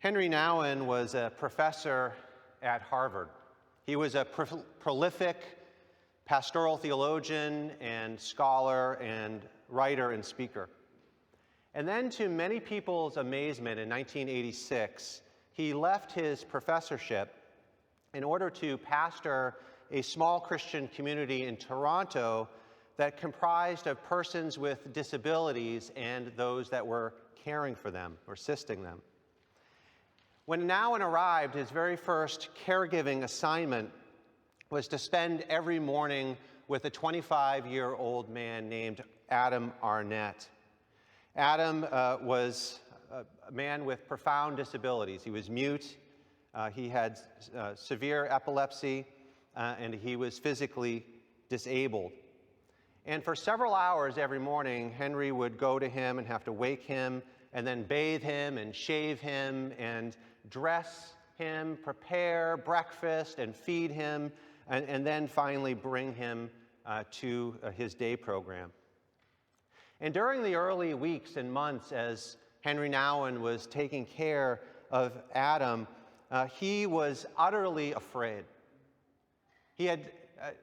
Henry Nouwen was a professor at Harvard. He was a prolific pastoral theologian and scholar and writer and speaker. And then, to many people's amazement, in 1986, he left his professorship in order to pastor a small Christian community in Toronto that comprised of persons with disabilities and those that were caring for them or assisting them. When Nouwen arrived, his very first caregiving assignment was to spend every morning with a 25-year-old man named Adam Arnett. Adam was a man with profound disabilities. He was mute, he had severe epilepsy, and he was physically disabled. And for several hours every morning, Henry would go to him and have to wake him and then bathe him and shave him and dress him, prepare breakfast and feed him, and then finally bring him to his day program. And during the early weeks and months as Henry Nouwen was taking care of Adam, he was utterly afraid. He had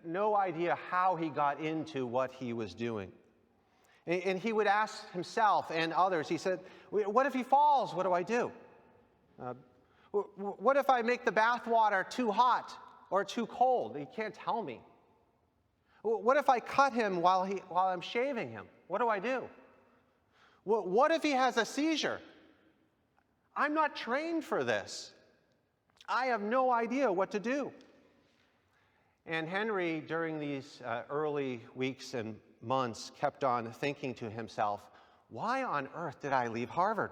no idea how he got into what he was doing. And he would ask himself and others, he said, what if he falls? What do I do? What if I make the bath water too hot or too cold? He can't tell me. What if I cut him while I'm shaving him? What do I do? What if he has a seizure? I'm not trained for this. I have no idea what to do. And Henry, during these early weeks and months, kept on thinking to himself, why on earth did I leave Harvard?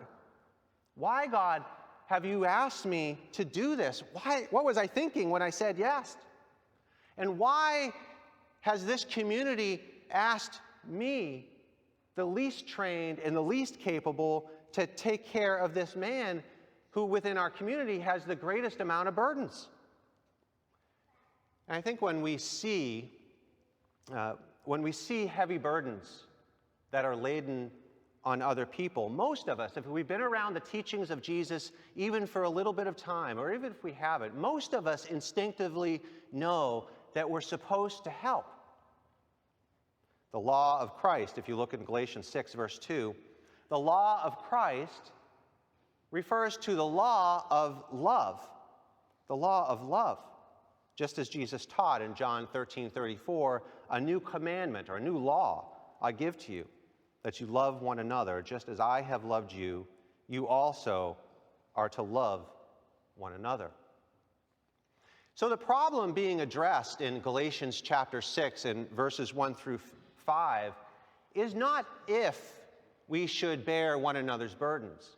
Why, God, have you asked me to do this? What was I thinking when I said yes? And why has this community asked me, the least trained and the least capable, to take care of this man who within our community has the greatest amount of burdens? And I think when we see heavy burdens that are laden on other people, most of us, if we've been around the teachings of Jesus even for a little bit of time, or even if we haven't, most of us instinctively know that we're supposed to help. The law of Christ, if you look in Galatians 6, verse 2, the law of Christ refers to the law of love. The law of love. Just as Jesus taught in John 13:34, a new commandment or a new law I give to you, that you love one another, just as I have loved you, you also are to love one another. So the problem being addressed in Galatians chapter 6 and verses 1 through 5 is not if we should bear one another's burdens.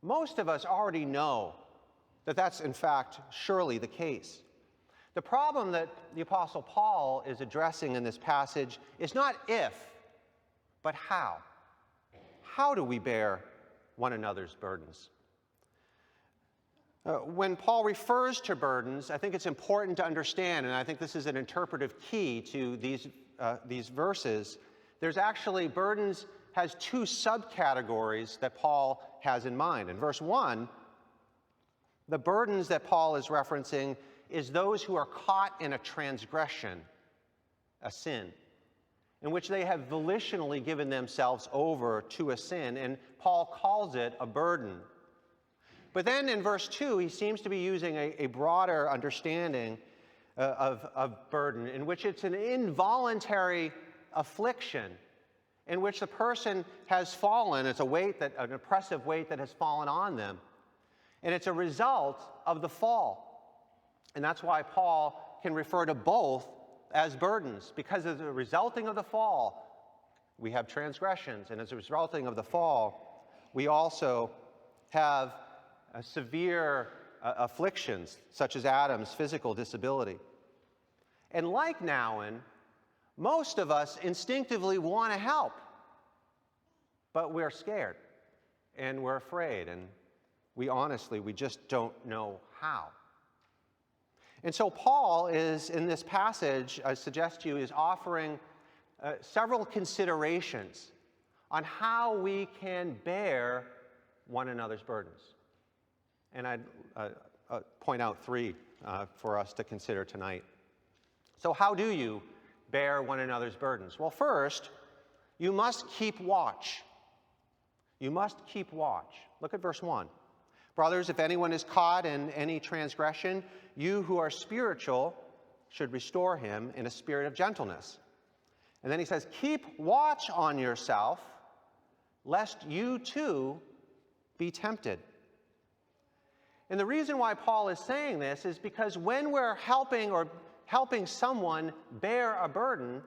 Most of us already know that that's in fact surely the case. The problem that the Apostle Paul is addressing in this passage is not if, but how. How do we bear one another's burdens? When Paul refers to burdens, I think it's important to understand, and I think this is an interpretive key to these verses. There's actually, burdens has two subcategories that Paul has in mind. In verse 1, the burdens that Paul is referencing is those who are caught in a transgression, a sin, in which they have volitionally given themselves over to a sin, and Paul calls it a burden. But then in verse 2, he seems to be using a broader understanding of burden, in which it's an involuntary affliction, in which the person has fallen. It's an oppressive weight that has fallen on them. And it's a result of the fall. And that's why Paul can refer to both as burdens, because as a resulting of the fall, we have transgressions, and as a resulting of the fall, we also have severe afflictions, such as Adam's physical disability. And like Nouwen, most of us instinctively want to help, but we're scared, and we're afraid, and we just don't know how. And so Paul is, in this passage, I suggest to you, is offering several considerations on how we can bear one another's burdens. And I'd point out three for us to consider tonight. So how do you bear one another's burdens? Well, first, you must keep watch. You must keep watch. Look at verse 1. Brothers, if anyone is caught in any transgression, you who are spiritual should restore him in a spirit of gentleness. And then he says, keep watch on yourself, lest you too be tempted. And the reason why Paul is saying this is because when we're helping someone bear a burden,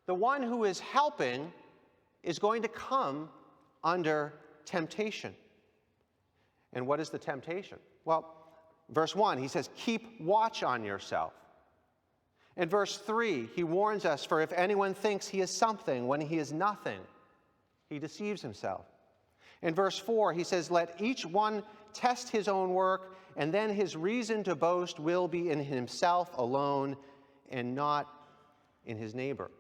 the one who is helping is going to come under temptation. And what is the temptation? Well, verse 1, he says, keep watch on yourself. In verse 3, he warns us, for if anyone thinks he is something when he is nothing, he deceives himself. In verse 4, he says, let each one test his own work, and then his reason to boast will be in himself alone and not in his neighbor.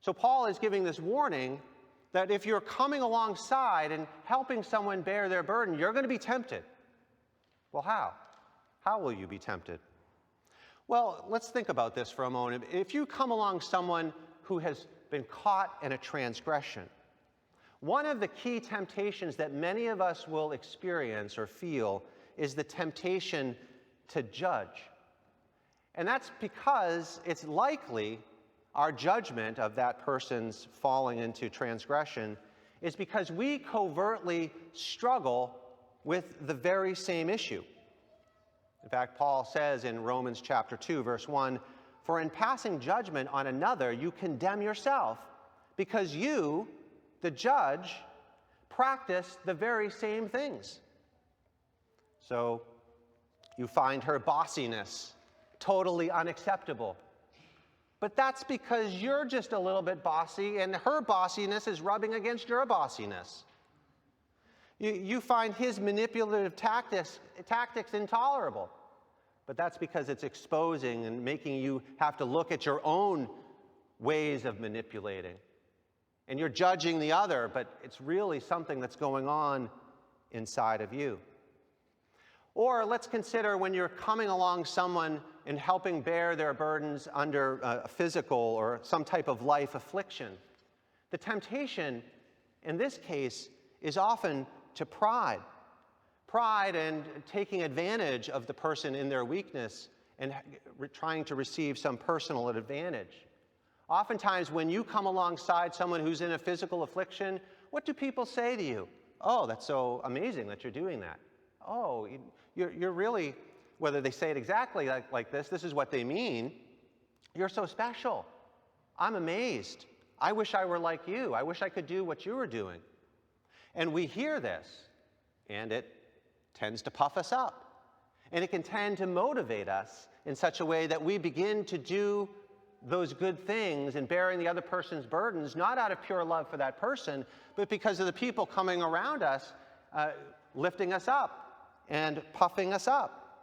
So Paul is giving this warning that if you're coming alongside and helping someone bear their burden, you're going to be tempted. Well, how? How will you be tempted? Well, let's think about this for a moment. If you come along someone who has been caught in a transgression, one of the key temptations that many of us will experience or feel is the temptation to judge. And that's because it's likely our judgment of that person's falling into transgression is because we covertly struggle with the very same issue. In fact, Paul says in Romans chapter 2, verse 1, for in passing judgment on another, you condemn yourself, because you, the judge, practice the very same things. So you find her bossiness totally unacceptable. But that's because you're just a little bit bossy, and her bossiness is rubbing against your bossiness. You find his manipulative tactics intolerable. But that's because it's exposing and making you have to look at your own ways of manipulating. And you're judging the other, but it's really something that's going on inside of you. Or let's consider when you're coming along someone and helping bear their burdens under a physical or some type of life affliction. The temptation in this case is often to pride. Pride and taking advantage of the person in their weakness and trying to receive some personal advantage. Oftentimes when you come alongside someone who's in a physical affliction, what do people say to you? Oh, that's so amazing that you're doing that. Oh, you're really, whether they say it exactly like this is what they mean. You're so special. I'm amazed. I wish I were like you. I wish I could do what you were doing. And we hear this, and it tends to puff us up. And it can tend to motivate us in such a way that we begin to do those good things and bearing the other person's burdens, not out of pure love for that person, but because of the people coming around us, lifting us up and puffing us up.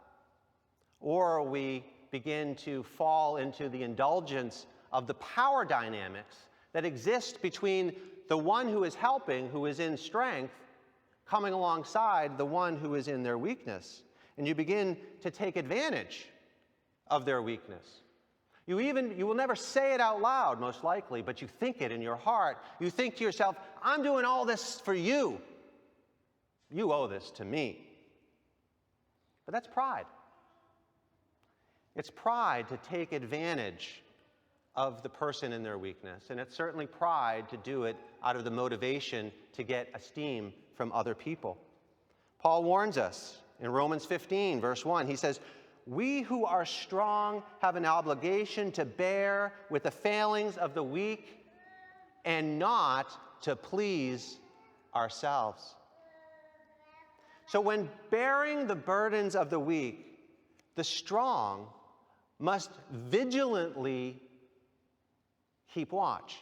Or we begin to fall into the indulgence of the power dynamics that exist between the one who is helping, who is in strength, coming alongside the one who is in their weakness. And you begin to take advantage of their weakness. You will never say it out loud, most likely, but you think it in your heart. You think to yourself, I'm doing all this for you. You owe this to me. But that's pride. It's pride to take advantage of the person in their weakness. And it's certainly pride to do it out of the motivation to get esteem from other people. Paul warns us in Romans 15, verse 1. He says, we who are strong have an obligation to bear with the failings of the weak and not to please ourselves. So when bearing the burdens of the weak, the strong must vigilantly keep watch.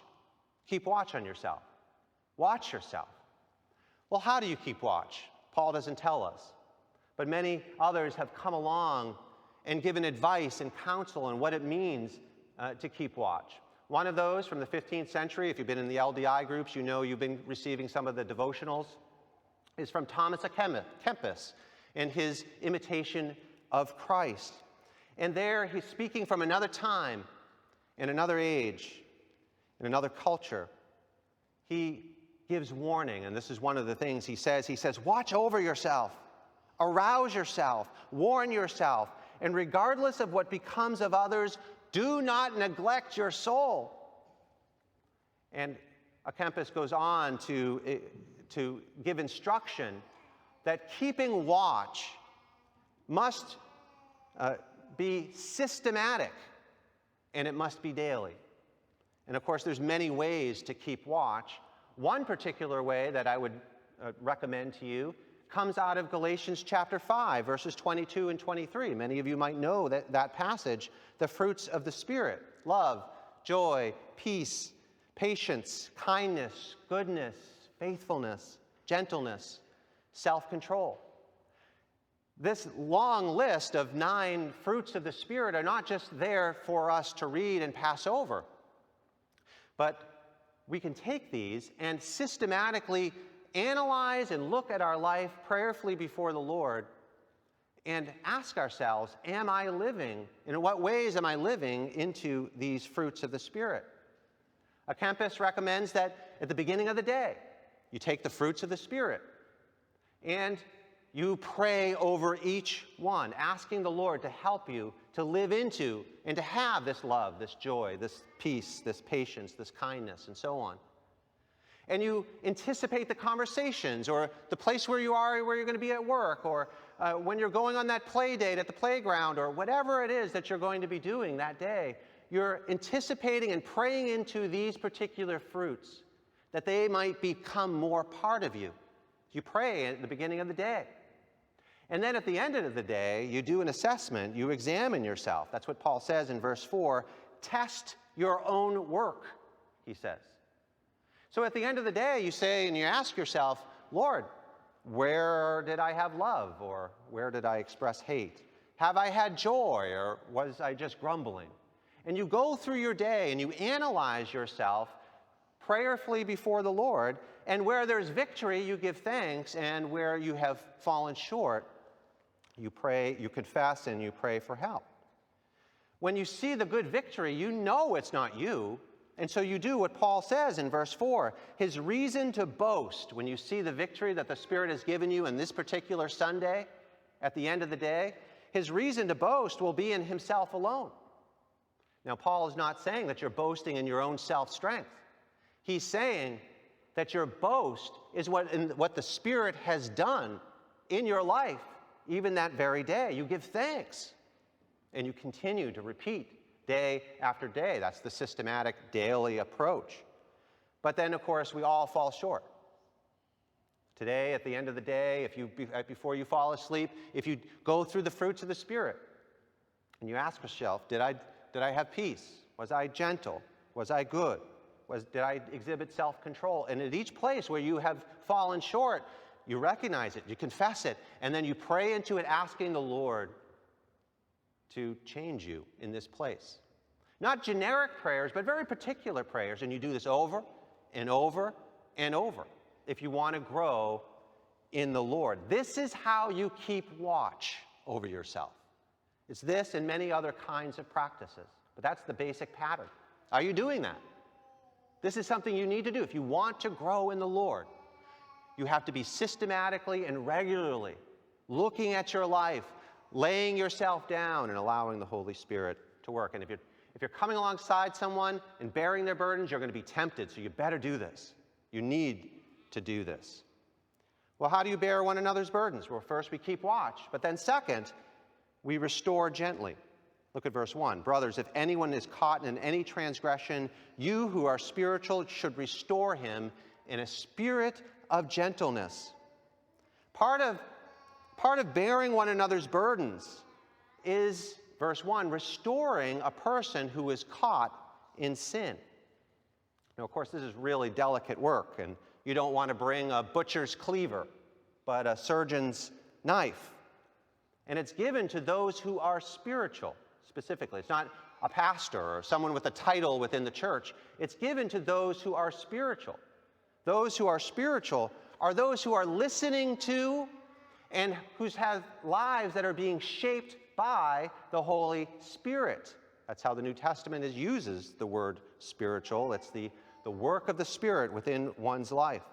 Keep watch on yourself. Watch yourself. Well, how do you keep watch? Paul doesn't tell us. But many others have come along and given advice and counsel on what it means to keep watch. One of those from the 15th century, if you've been in the LDI groups, you know you've been receiving some of the devotionals is from Thomas à Kempis in his Imitation of Christ. And there he's speaking from another time, in another age, in another culture. He gives warning, and this is one of the things he says. He says, watch over yourself, arouse yourself, warn yourself, and regardless of what becomes of others, do not neglect your soul. And à Kempis goes on to give instruction that keeping watch must be systematic, and it must be daily. And of course, there's many ways to keep watch. One particular way that I would recommend to you comes out of Galatians chapter 5, verses 22 and 23. Many of you might know that passage, the fruits of the Spirit: love, joy, peace, patience, kindness, goodness, faithfulness, gentleness, self-control. This long list of 9 fruits of the Spirit are not just there for us to read and pass over, but we can take these and systematically analyze and look at our life prayerfully before the Lord and ask ourselves, in what ways am I living into these fruits of the Spirit? À Kempis recommends that at the beginning of the day, you take the fruits of the Spirit and you pray over each one, asking the Lord to help you to live into and to have this love, this joy, this peace, this patience, this kindness, and so on. And you anticipate the conversations or the place where you are, where you're going to be at work, or when you're going on that play date at the playground, or whatever it is that you're going to be doing that day. You're anticipating and praying into these particular fruits that they might become more part of you. You pray at the beginning of the day. And then at the end of the day, you do an assessment, you examine yourself. That's what Paul says in verse 4. Test your own work, he says. So at the end of the day, you say and you ask yourself, Lord, where did I have love, or where did I express hate? Have I had joy, or was I just grumbling? And you go through your day and you analyze yourself prayerfully before the Lord, and where there's victory, you give thanks, and where you have fallen short, you pray, you confess, and you pray for help. When you see the good victory, you know it's not you, and so you do what Paul says in verse 4. His reason to boast, when you see the victory that the Spirit has given you in this particular Sunday, at the end of the day, his reason to boast will be in himself alone. Now, Paul is not saying that you're boasting in your own self-strength. He's saying that your boast is what the Spirit has done in your life, even that very day. You give thanks, and you continue to repeat day after day. That's the systematic daily approach. But then, of course, we all fall short. Today, at the end of the day, before you fall asleep, if you go through the fruits of the Spirit, and you ask yourself, did I have peace? Was I gentle? Was I good? Did I exhibit self-control? And at each place where you have fallen short, you recognize it, you confess it, and then you pray into it, asking the Lord to change you in this place. Not generic prayers, but very particular prayers, and you do this over and over and over if you want to grow in the Lord. This is how you keep watch over yourself. It's this and many other kinds of practices, but that's the basic pattern. Are you doing that? This is something you need to do. If you want to grow in the Lord, you have to be systematically and regularly looking at your life, laying yourself down, and allowing the Holy Spirit to work. And if you're coming alongside someone and bearing their burdens, you're going to be tempted, so you better do this. You need to do this. Well, how do you bear one another's burdens? Well, first, we keep watch, but then second, we restore gently. Look at verse 1. Brothers, if anyone is caught in any transgression, you who are spiritual should restore him in a spirit of gentleness. Part of bearing one another's burdens is, verse 1, restoring a person who is caught in sin. Now, of course, this is really delicate work, and you don't want to bring a butcher's cleaver, but a surgeon's knife. And it's given to those who are spiritual. Specifically, it's not a pastor or someone with a title within the church. It's given to those who are spiritual. Those who are spiritual are those who are listening to and who have lives that are being shaped by the Holy Spirit. That's how the New Testament uses the word spiritual. It's the work of the Spirit within one's life.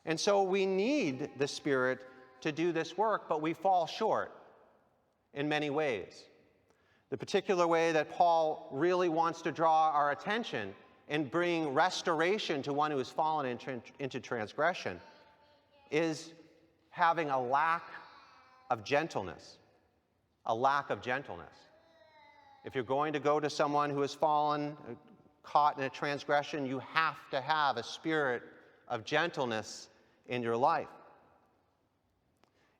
And so we need the Spirit to do this work, but we fall short in many ways. The particular way that Paul really wants to draw our attention and bring restoration to one who has fallen into transgression is having a lack of gentleness. A lack of gentleness. If you're going to go to someone who has fallen, caught in a transgression, you have to have a spirit of gentleness in your life.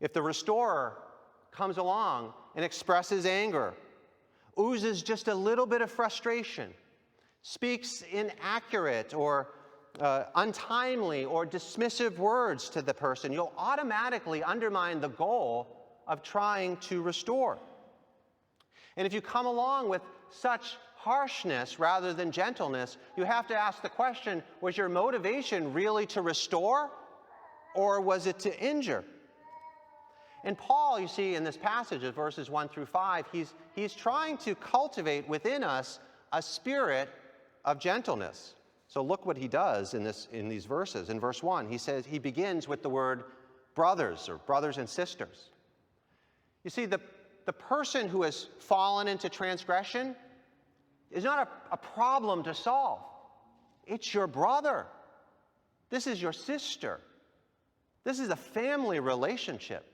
If the restorer comes along and expresses anger, oozes just a little bit of frustration, speaks inaccurate or untimely or dismissive words to the person, you'll automatically undermine the goal of trying to restore. And if you come along with such harshness rather than gentleness, you have to ask the question, was your motivation really to restore, or was it to injure? And Paul, you see, in this passage of verses 1 through 5, he's trying to cultivate within us a spirit of gentleness. So look what he does in these verses. In verse 1, he begins with the word brothers, or brothers and sisters. You see, the person who has fallen into transgression is not a problem to solve. It's your brother. This is your sister. This is a family relationship.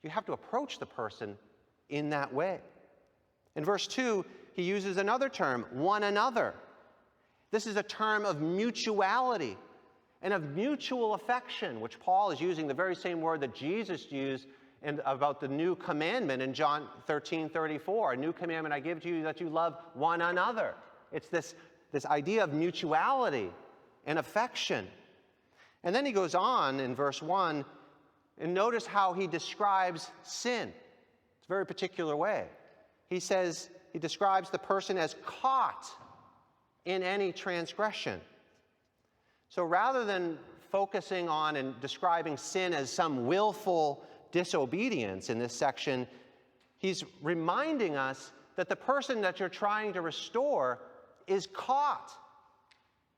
You have to approach the person in that way. In verse 2, he uses another term, one another. This is a term of mutuality and of mutual affection, which Paul is using the very same word that Jesus used about the new commandment in John 13:34. A new commandment I give to you, that you love one another. It's this idea of mutuality and affection. And then he goes on in verse 1, and notice how he describes sin. It's a very particular way. He describes the person as caught in any transgression. So rather than focusing on and describing sin as some willful disobedience in this section, he's reminding us that the person that you're trying to restore is caught.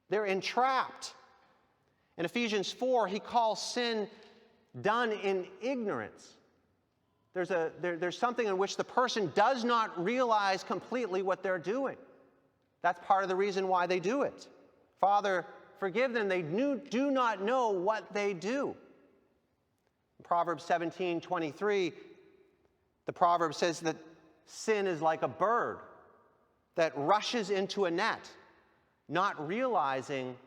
They're entrapped. In Ephesians 4, he calls sin done in ignorance. There's something in which the person does not realize completely what they're doing. That's part of the reason why they do it. Father, forgive them. They do not know what they do. In Proverbs 17:23, the proverb says that sin is like a bird that rushes into a net, not realizing,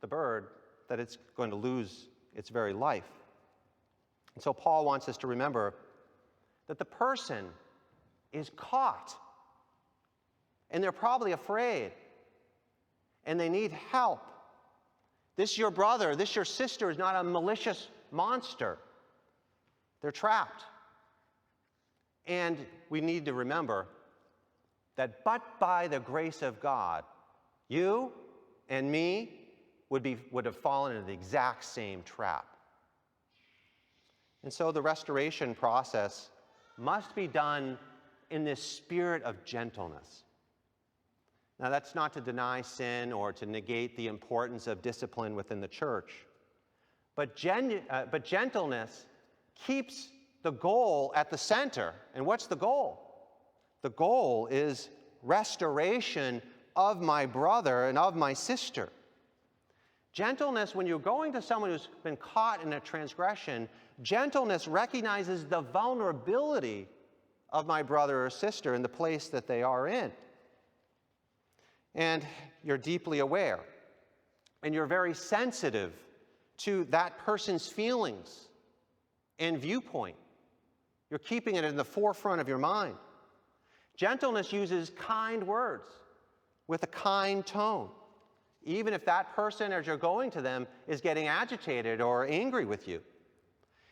the bird, that it's going to lose its very life. And so Paul wants us to remember that the person is caught, and they're probably afraid, and they need help. This your brother, this your sister is not a malicious monster. They're trapped. And we need to remember that but by the grace of God, you and me would have fallen into the exact same trap. And so the restoration process must be done in this spirit of gentleness. Now, that's not to deny sin or to negate the importance of discipline within the church. But gentleness keeps the goal at the center. And what's the goal? The goal is restoration of my brother and of my sister. Gentleness, when you're going to someone who's been caught in a transgression, gentleness recognizes the vulnerability of my brother or sister in the place that they are in. And you're deeply aware, and you're very sensitive to that person's feelings and viewpoint. You're keeping it in the forefront of your mind. Gentleness uses kind words with a kind tone, even if that person, as you're going to them, is getting agitated or angry with you.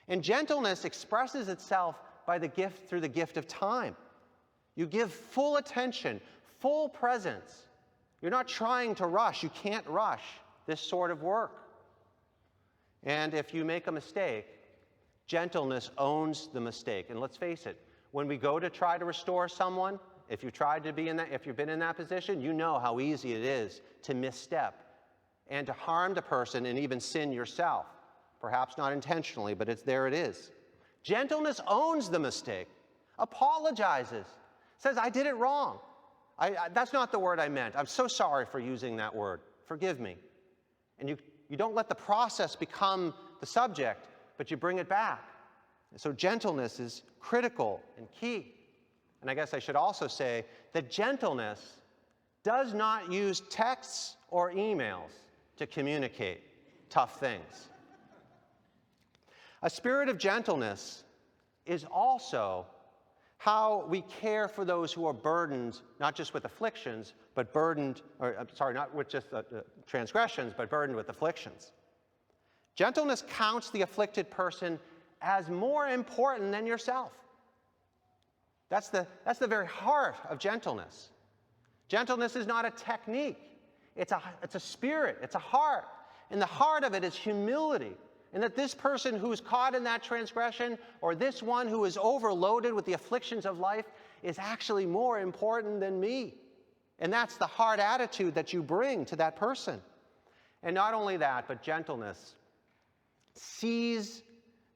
And gentleness expresses itself through the gift of time. You give full attention, full presence. You're not trying to rush. You can't rush this sort of work. And if you make a mistake, gentleness owns the mistake. And let's face it, when we go to try to restore someone, if you've been in that position, you know how easy it is to misstep and to harm the person and even sin yourself. Perhaps not intentionally, but there it is. Gentleness owns the mistake, apologizes, says, I did it wrong. That's not the word I meant. I'm so sorry for using that word. Forgive me. And you don't let the process become the subject, but you bring it back. And so gentleness is critical and key. And I guess I should also say that gentleness does not use texts or emails to communicate tough things. A spirit of gentleness is also how we care for those who are burdened, not just with afflictions, but not with just transgressions, but burdened with afflictions. Gentleness counts the afflicted person as more important than yourself. That's the very heart of gentleness. Gentleness is not a technique. It's a spirit. It's a heart. And the heart of it is humility. And that this person who is caught in that transgression, or this one who is overloaded with the afflictions of life, is actually more important than me. And that's the heart attitude that you bring to that person. And not only that, but gentleness sees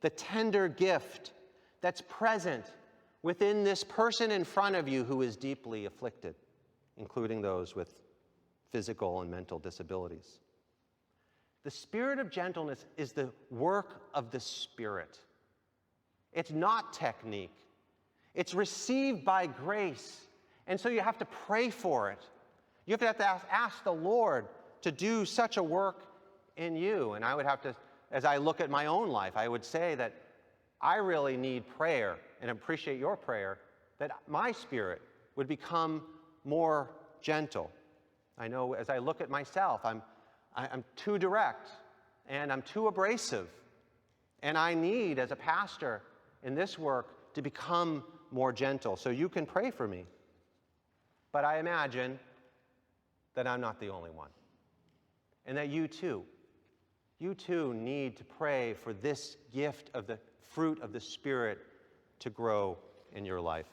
the tender gift that's present within this person in front of you who is deeply afflicted, including those with physical and mental disabilities. The spirit of gentleness is the work of the Spirit. It's not technique. It's received by grace. And so you have to pray for it. You have to ask the Lord to do such a work in you. And I would have to, as I look at my own life, I would say that I really need prayer and appreciate your prayer that my spirit would become more gentle. I know as I look at myself, I'm too direct, and I'm too abrasive. And I need, as a pastor in this work, to become more gentle. So you can pray for me. But I imagine that I'm not the only one. And that you too need to pray for this gift of the fruit of the Spirit to grow in your life.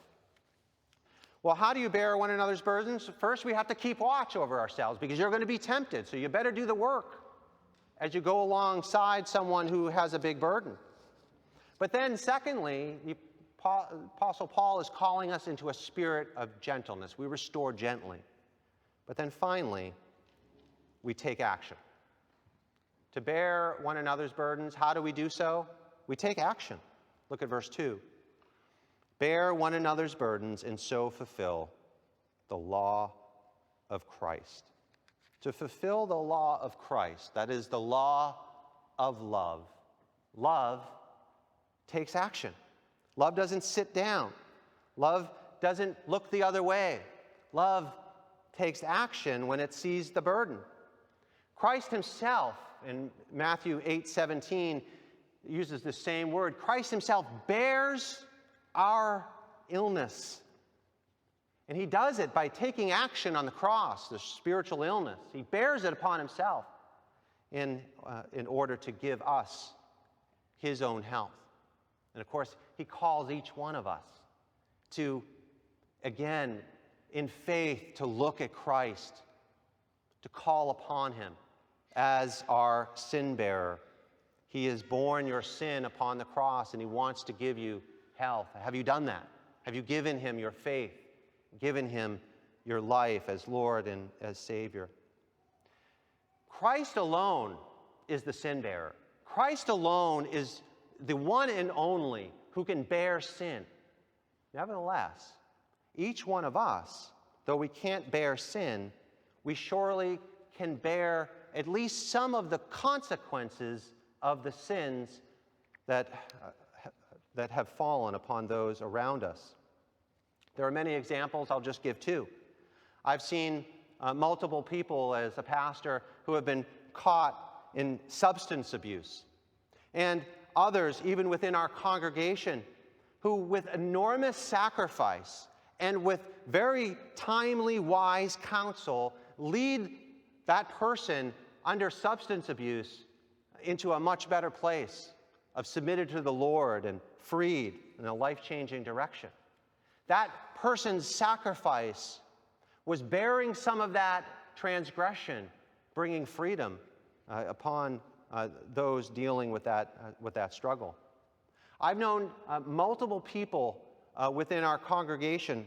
Well, how do you bear one another's burdens? First, we have to keep watch over ourselves because you're going to be tempted. So you better do the work as you go alongside someone who has a big burden. But then secondly, Apostle Paul is calling us into a spirit of gentleness. We restore gently. But then finally, we take action. To bear one another's burdens, how do we do so? We take action. Look at verse 2. Bear one another's burdens and so fulfill the law of Christ. To fulfill the law of Christ, that is the law of love. Love takes action. Love doesn't sit down. Love doesn't look the other way. Love takes action when it sees the burden. Christ himself, in Matthew 8:17, uses the same word. Christ himself bears our illness. And he does it by taking action on the cross, the spiritual illness. He bears it upon himself in order to give us his own health. And of course, he calls each one of us to, again, in faith, to look at Christ, to call upon him as our sin bearer. He has borne your sin upon the cross, and he wants to give you health. Have you done that? Have you given him your faith, given him your life as Lord and as Savior? Christ alone is the sin bearer. Christ alone is the one and only who can bear sin. Nevertheless, each one of us, though we can't bear sin, we surely can bear at least some of the consequences of the sins that have fallen upon those around us. There are many examples. I'll just give two. I've seen multiple people as a pastor who have been caught in substance abuse, and others, even within our congregation, who with enormous sacrifice and with very timely, wise counsel lead that person under substance abuse into a much better place of submitted to the Lord and freed in a life-changing direction. That person's sacrifice was bearing some of that transgression, bringing freedom upon those dealing with that struggle. I've known multiple people within our congregation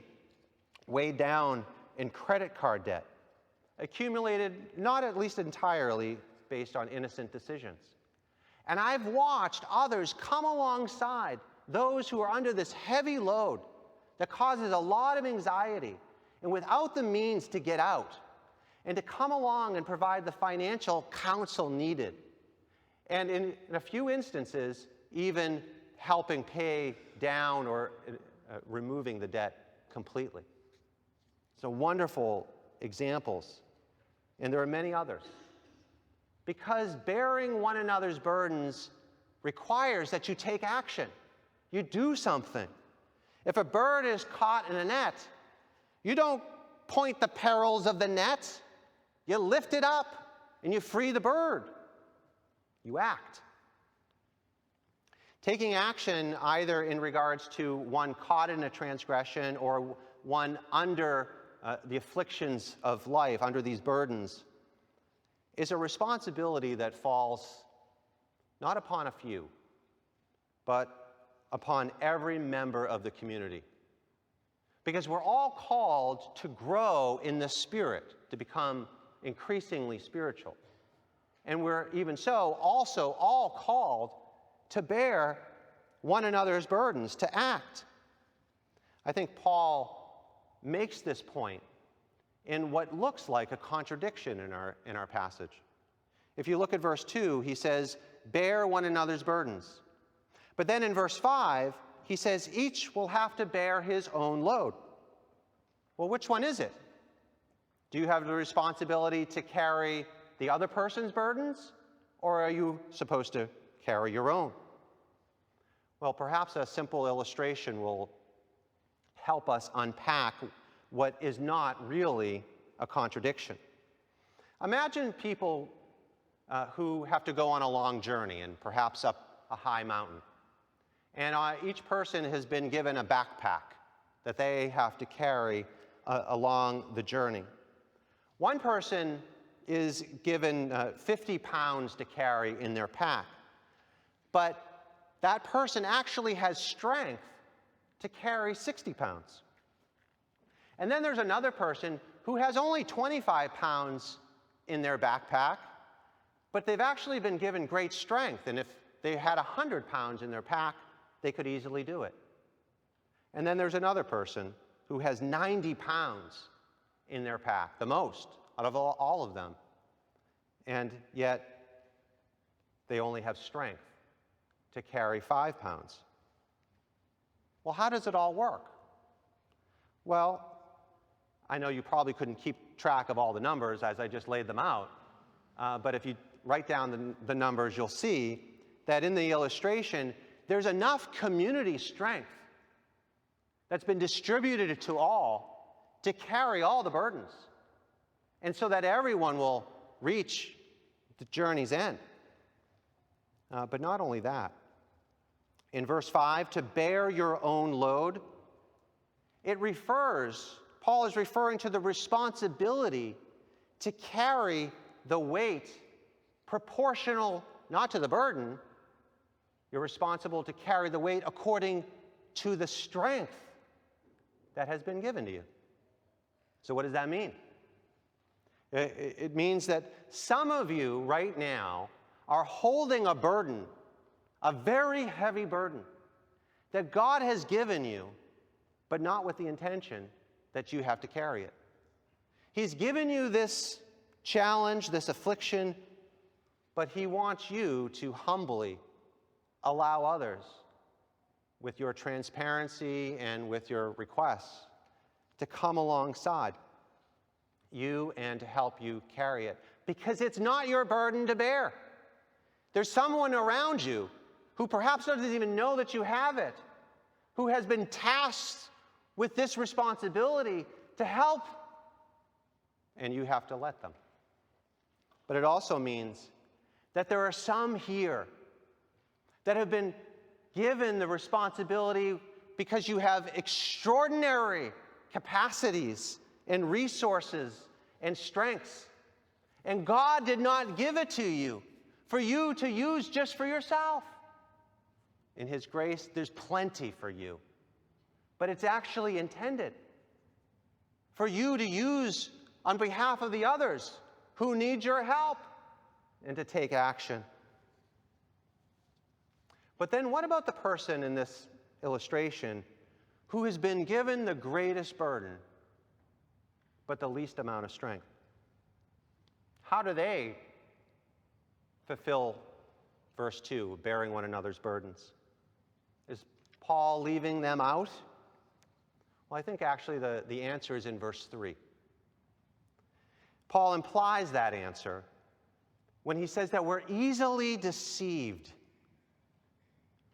weighed down in credit card debt, accumulated not at least entirely based on innocent decisions. And I've watched others come alongside those who are under this heavy load that causes a lot of anxiety and without the means to get out, and to come along and provide the financial counsel needed. And in a few instances, even helping pay down or removing the debt completely. So wonderful examples. And there are many others. Because bearing one another's burdens requires that you take action. You do something. If a bird is caught in a net, you don't point the perils of the net. You lift it up and you free the bird. You act. Taking action either in regards to one caught in a transgression or one under the afflictions of life, under these burdens, is a responsibility that falls not upon a few, but upon every member of the community. Because we're all called to grow in the Spirit, to become increasingly spiritual. And we're even so also all called to bear one another's burdens, to act. I think Paul makes this point in what looks like a contradiction in our passage. If you look at verse 2, he says, bear one another's burdens. But then in verse 5, he says, each will have to bear his own load. Well, which one is it? Do you have the responsibility to carry the other person's burdens, or are you supposed to carry your own? Well, perhaps a simple illustration will help us unpack what is not really a contradiction. Imagine people who have to go on a long journey and perhaps up a high mountain. And each person has been given a backpack that they have to carry along the journey. One person is given 50 pounds to carry in their pack, but that person actually has strength to carry 60 pounds. And then there's another person who has only 25 pounds in their backpack, but they've actually been given great strength, and if they had 100 pounds in their pack, they could easily do it. And then there's another person who has 90 pounds in their pack, the most out of all of them, and yet they only have strength to carry 5 pounds. Well, how does it all work? Well, I know you probably couldn't keep track of all the numbers as I just laid them out, but if you write down the numbers, you'll see that in the illustration, there's enough community strength that's been distributed to all to carry all the burdens, and so that everyone will reach the journey's end. But not only that, in verse 5, to bear your own load, Paul is referring to the responsibility to carry the weight proportional not to the burden. You're responsible to carry the weight according to the strength that has been given to you. So what does that mean? It means that some of you right now are holding a burden, a very heavy burden, that God has given you, but not with the intention that you have to carry it. He's given you this challenge, this affliction, but he wants you to humbly allow others, with your transparency and with your requests, to come alongside you and to help you carry it. Because it's not your burden to bear. There's someone around you who perhaps doesn't even know that you have it, who has been tasked with this responsibility to help, and you have to let them. But it also means that there are some here that have been given the responsibility because you have extraordinary capacities and resources and strengths. And God did not give it to you for you to use just for yourself. In His grace, there's plenty for you. But it's actually intended for you to use on behalf of the others who need your help and to take action. But then what about the person in this illustration who has been given the greatest burden but the least amount of strength? How do they fulfill verse 2, bearing one another's burdens? Is Paul leaving them out? Well, I think actually the answer is in verse 3. Paul implies that answer when he says that we're easily deceived.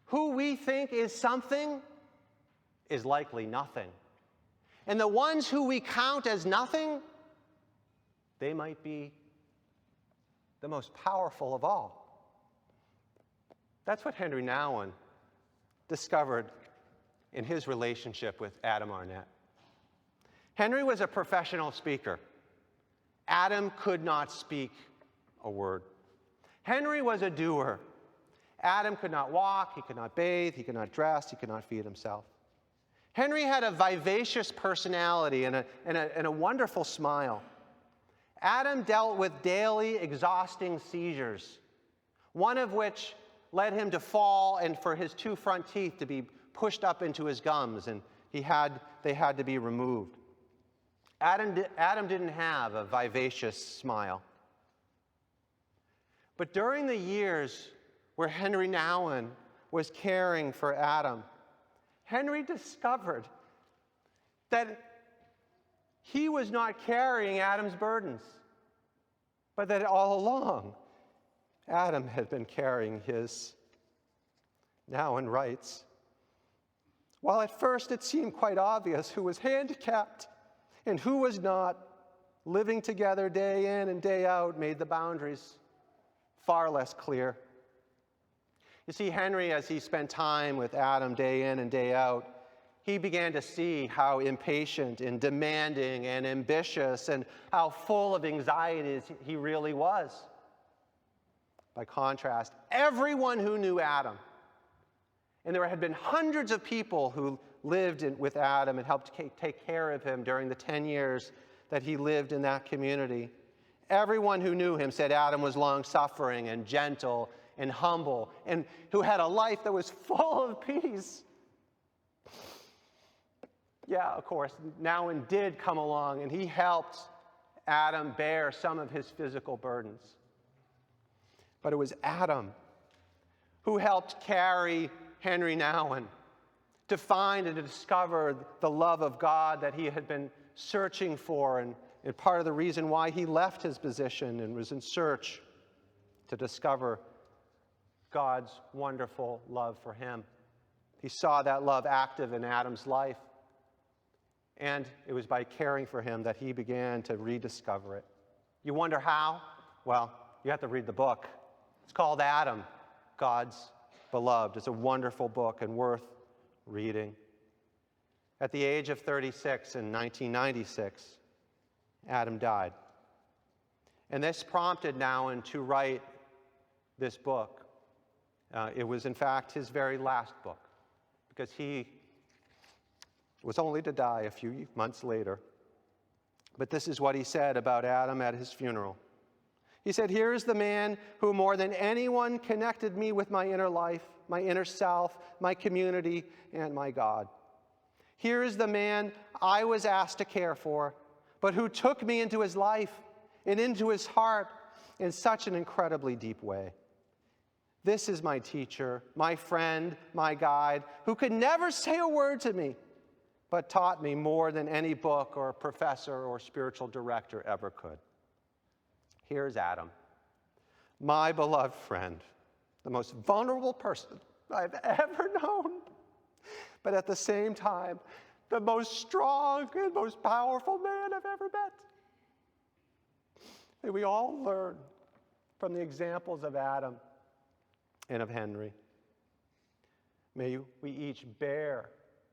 Who we think is something is likely nothing. And the ones who we count as nothing, they might be the most powerful of all. That's what Henry Nouwen discovered in his relationship with Adam Arnett. Henry was a professional speaker. Adam could not speak a word. Henry was a doer. Adam could not walk, he could not bathe, he could not dress, he could not feed himself. Henry had a vivacious personality and a wonderful smile. Adam dealt with daily exhausting seizures, one of which led him to fall and for his 2 front teeth to be pushed up into his gums, and they had to be removed. Adam didn't have a vivacious smile. But during the years where Henry Nouwen was caring for Adam, Henry discovered that he was not carrying Adam's burdens, but that all along Adam had been carrying his. Nouwen writes, while at first it seemed quite obvious who was handicapped and who was not, living together day in and day out made the boundaries far less clear. You see, Henry, as he spent time with Adam day in and day out, he began to see how impatient and demanding and ambitious and how full of anxieties he really was. By contrast, everyone who knew Adam, and there had been hundreds of people who lived with Adam and helped take care of him during the 10 years that he lived in that community. Everyone who knew him said Adam was long-suffering and gentle and humble, and who had a life that was full of peace. Yeah, of course, Nouwen did come along, and he helped Adam bear some of his physical burdens. But it was Adam who helped carry Henry Nouwen to find and to discover the love of God that he had been searching for, and part of the reason why he left his position and was in search to discover God's wonderful love for him. He saw that love active in Adam's life, and it was by caring for him that he began to rediscover it. You wonder how? Well, you have to read the book. It's called Adam, God's Beloved. It's a wonderful book and worth reading. At the age of 36 in 1996, Adam died. And this prompted Nouwen to write this book. It was, in fact, his very last book, because he was only to die a few months later. But this is what he said about Adam at his funeral. He said, "Here is the man who more than anyone connected me with my inner life, my inner self, my community, and my God. Here is the man I was asked to care for, but who took me into his life and into his heart in such an incredibly deep way. This is my teacher, my friend, my guide, who could never say a word to me, but taught me more than any book or professor or spiritual director ever could. Here's Adam, my beloved friend, the most vulnerable person I've ever known, but at the same time, the most strong and most powerful man I've ever met. May we all learn from the examples of Adam and of Henry. May we each bear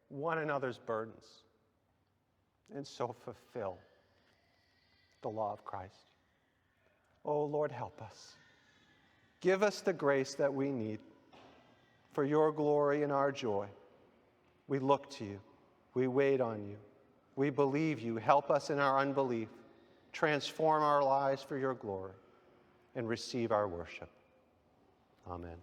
one another's burdens and so fulfill the law of Christ. Oh, Lord, help us. Give us the grace that we need for your glory and our joy. We look to you. We wait on you. We believe you. Help us in our unbelief. Transform our lives for your glory and receive our worship. Amen.